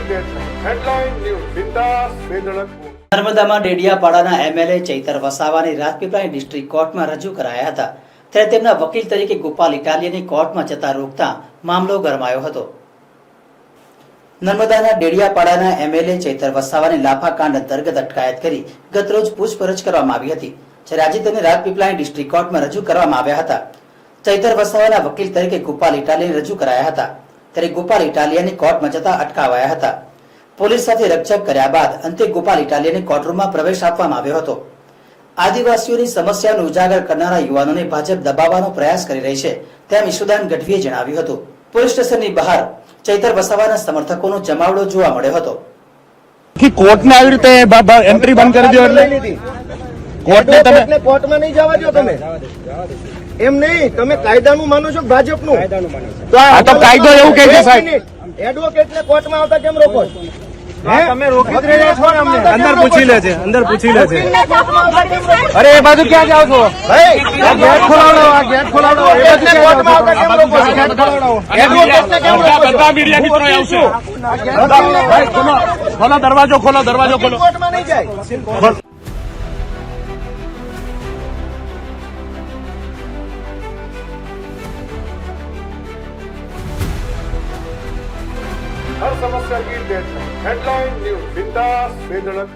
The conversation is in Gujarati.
हेडलाइन न्यूज बिंदास बेधड़क નર્મદામાં ડેડિયાપાડાના એમએલએ ચૈતર વસાવાની રાજપીપળા ડિસ્ટ્રિક્ટ કોર્ટમાં રજૂ કરાયા હતા, ત્યારે તેમના વકીલ તરીકે ગોપાલ ઇટાલિયાને કોર્ટમાં જતા રોકતા મામલો ગરમાયો હતો. નર્મદાના ડેડિયાપાડાના એમએલએ ચૈતર વસાવાની લાફાકાંડ અંતર્ગત અટકાયત કરી ગતરોજ પૂછપરછ કરવામાં આવી હતી, જ્યારે આજે તેમને રાજપીપળા ડિસ્ટ્રિક્ટ કોર્ટમાં રજૂ કરવામાં આવ્યા હતા. ચૈતર વસાવાના વકીલ તરીકે ગોપાલ ઇટાલિયાને રજૂ કરાયા હતા, ત્યારે ગોપાલ ઇટાલિયાને કોર્ટમાં જતા અટકાવાયા હતા. પોલીસ સાથે રકઝક કર્યા બાદ અંતે ગોપાલ ઇટાલિયાને કોર્ટરૂમમાં પ્રવેશ આપવામાં આવ્યો હતો. આદિવાસીઓની સમસ્યાનો ઉજાગર કરનારા યુવાનોને ભાજપ દબાવવાનો પ્રયાસ કરી રહી છે તેમ ઈશુદાન ગઢવીએ જણાવ્યું હતું. પોલીસ સ્ટેશનની બહાર ચૈતર વસાવાના સમર્થકોનો જમાવડો જોવા મળ્યો હતો. કોર્ટને આવી રીતે એન્ટ્રી બંધ કરી દો એટલે કોર્ટને તમે કોર્ટમાં નહીં જવા દો. તમે એમ નહીં, તમે કાયદાનું માનો છો ભાજપનું? આ તો કાયદો એવું કહે છે સાહેબ. એડવોકેટને કોર્ટમાં આવતા કેમ રોકો? તમે રોકી જ રહ્યા છો ને અમને. અંદર પૂછી લે છે, અંદર પૂછી લે છે. અરે એ બાજુ ક્યાં જાવ છો? આ ગેટ ખોલાવડો, આ ગેટ ખોલાવડો. એ બાજુ ક્યાં કોર્ટમાં આવતા કેમ રોકો? આ ગેટ ખોલાવડો. એડવોકેટને કેમ રોકો? બધા મીડિયા મિત્રો આવશે. ભાઈ ખોલો દરવાજો, ખોલો દરવાજો, ખોલો. કોર્ટમાં નહીં જાય. हर समस्या की हेडलाइन न्यूज बिंदास बेधड़क